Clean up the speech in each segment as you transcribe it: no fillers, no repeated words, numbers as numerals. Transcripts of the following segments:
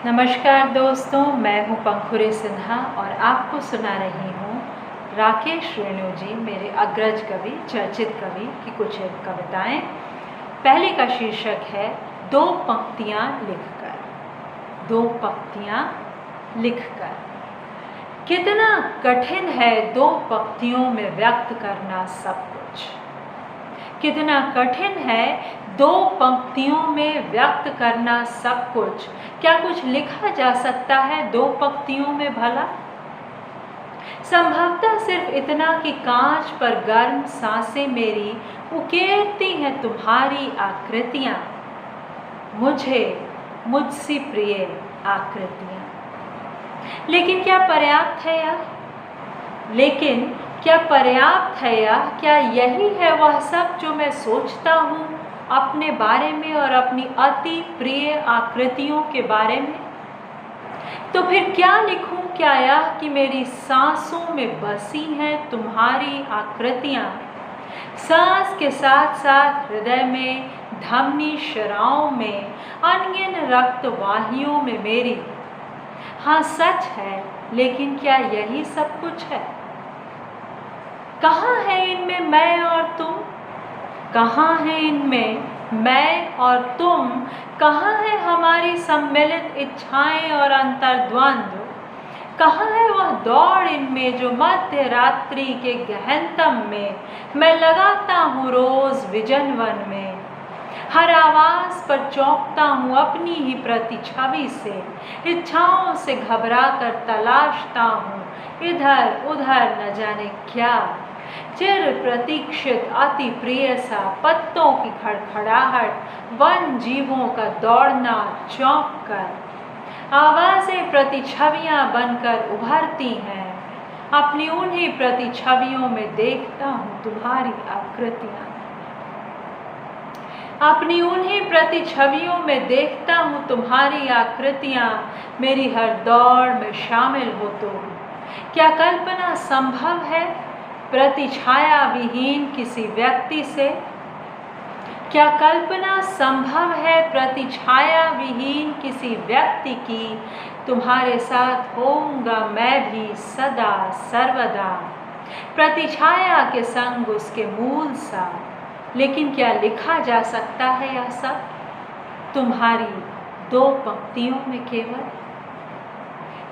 नमस्कार दोस्तों, मैं हूँ पंखुरी सिन्हा और आपको सुना रही हूँ राकेश रेणु जी, मेरे अग्रज कवि, चर्चित कवि की कुछ एक कविताएं। पहले का शीर्षक है दो पंक्तियाँ लिखकर। दो पंक्तियाँ लिखकर। कितना कठिन है दो पंक्तियों में व्यक्त करना सब कुछ। कितना कठिन है दो पंक्तियों में व्यक्त करना सब कुछ। क्या कुछ लिखा जा सकता है दो पंक्तियों में भला? संभवतः सिर्फ इतना कि कांच पर गर्म सांसें मेरी उकेरती हैं तुम्हारी आकृतियाँ, मुझसे प्रिय आकृतियाँ। लेकिन क्या पर्याप्त है यह? क्या पर्याप्त है यह? क्या यही है वह सब जो मैं सोचता हूँ अपने बारे में और अपनी अति प्रिय आकृतियों के बारे में? तो फिर क्या लिखूं? क्या यह कि मेरी सांसों में बसी हैं तुम्हारी आकृतियाँ, सांस के साथ साथ हृदय में, धमनी शराओं में, अनगिन रक्त वाहियों में मेरी। हाँ सच है, लेकिन क्या यही सब कुछ है? कहाँ है इनमें मैं और तुम? कहाँ है इनमें मैं और तुम? कहाँ है हमारी सम्मिलित इच्छाएं और अंतर्द्वंद्व? कहाँ है वह दौड़ इनमें जो मध्य रात्रि के गहनतम में मैं लगाता हूँ रोज विजन वन में? हर आवाज़ पर चौंकता हूँ अपनी ही प्रतिछवि से, इच्छाओं से घबरा कर तलाशता हूँ इधर उधर न जाने क्या। चिर प्रतीक्षित अति प्रिय सा पत्तों की खड़खड़ाहट, वन जीवों का दौड़ना चौंक कर, आवाज़ें प्रतिछवियाँ बनकर उभरती हैं। अपनी उन्हीं प्रतिछवियों में देखता हूँ तुम्हारी आकृतियाँ। अपनी उन्हीं प्रतिछवियों में देखता हूँ तुम्हारी आकृतियाँ। मेरी हर दौड़ में शामिल हो तो क्या कल्पना संभव है प्रतिछाया विहीन किसी व्यक्ति से? क्या कल्पना संभव है प्रतिछाया विहीन किसी व्यक्ति की? तुम्हारे साथ होऊंगा मैं भी सदा सर्वदा, प्रतिछाया के संग उसके मूल सा। लेकिन क्या लिखा जा सकता है यह सब तुम्हारी दो पंक्तियों में केवल?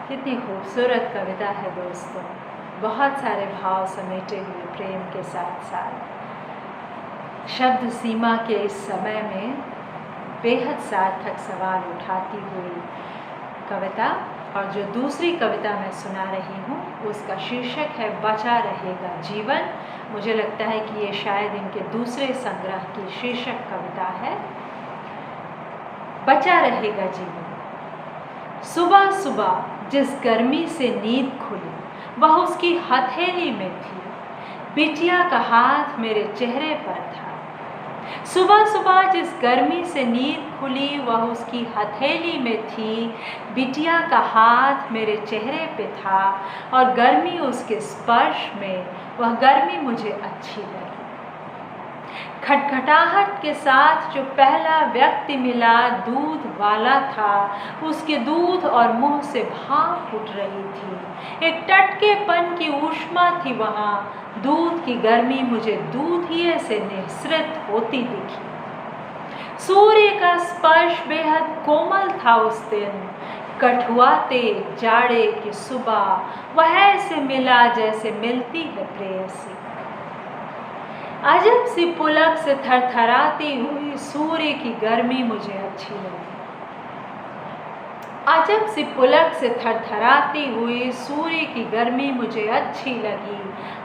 कितनी खूबसूरत कविता है दोस्तों, बहुत सारे भाव समेटे हुए प्रेम के साथ साथ। शब्द सीमा के इस समय में बेहद सार्थक सवाल उठाती हुई कविता। और जो दूसरी कविता मैं सुना रही हूँ उसका शीर्षक है बचा रहेगा जीवन। मुझे लगता है कि ये शायद इनके दूसरे संग्रह की शीर्षक कविता है, बचा रहेगा जीवन। सुबह सुबह जिस गर्मी से नींद खुली वह उसकी हथेली में थी, बिटिया का हाथ मेरे चेहरे पर था। सुबह सुबह जिस गर्मी से नींद खुली वह उसकी हथेली में थी, बिटिया का हाथ मेरे चेहरे पे था और गर्मी उसके स्पर्श में, वह गर्मी मुझे अच्छी लगी। खटखटाहट के साथ जो पहला व्यक्ति मिला दूध वाला था, उसके दूध और मुंह से भाप उठ रही थी। एक टटकेपन की ऊष्मा थी वहाँ। दूध की गर्मी मुझे दूधिये से निःसृत होती दिखी। सूर्य का स्पर्श बेहद कोमल था उस दिन। कठुआते जाड़े की सुबह वह ऐसे मिला जैसे मिलती है प्रेयसी। अजब सी पुलक से थरथराती हुई सूर्य की गर्मी मुझे अच्छी लगी। अजब सी पुलक से थरथराती हुई सूर्य की गर्मी मुझे अच्छी लगी।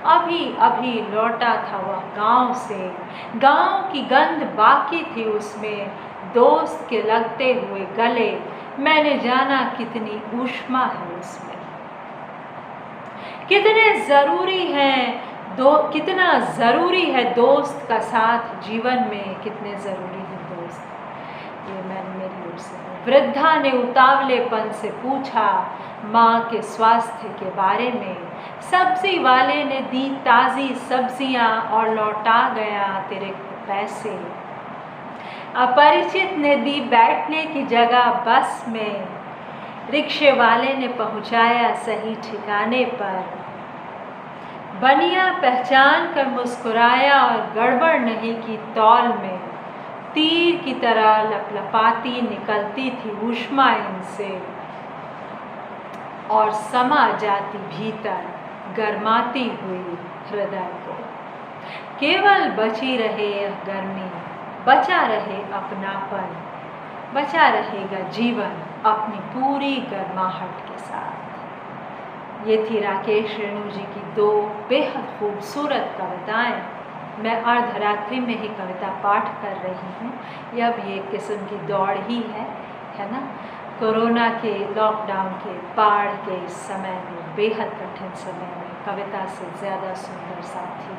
अभी अभी लौटा था वह गांव से, गांव की गंध बाकी थी उसमें, दोस्त के लगते हुए गले। मैंने जाना कितनी ऊष्मा है उसमें। कितना ज़रूरी है दोस्त का साथ जीवन में, कितने ज़रूरी है दोस्त। ये मैंने मेरी ओर से। वृद्धा ने उतावलेपन से पूछा माँ के स्वास्थ्य के बारे में। सब्जी वाले ने दी ताज़ी सब्जियाँ और लौटा गया अतिरिक्त पैसे। अपरिचित ने दी बैठने की जगह बस में। रिक्शे वाले ने पहुंचाया सही ठिकाने पर। बनिया पहचान कर मुस्कुराया और गड़बड़ नहीं की तौल में। तीर की तरह लपलपाती निकलती थी ऊष्मा इनसे और समा जाती भीतर गरमाती हुई हृदय को। केवल बची रहे यह गर्मी, बचा रहे अपनापन, बचा रहेगा जीवन अपनी पूरी गर्माहट के साथ। ये थी राकेश रेणु जी की 2 बेहद खूबसूरत कविताएं। मैं अर्धरात्रि में ही कविता पाठ कर रही हूँ। यह भी एक किस्म की दौड़ ही है ना। कोरोना के लॉकडाउन के बाढ़ के इस समय में, बेहद कठिन समय में कविता से ज़्यादा सुंदर साथी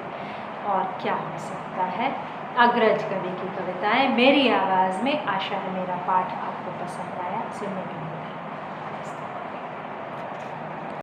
और क्या हो सकता है। अग्रज कवि की कविताएं मेरी आवाज़ में। आशा है मेरा पाठ आपको पसंद आया। सुनने के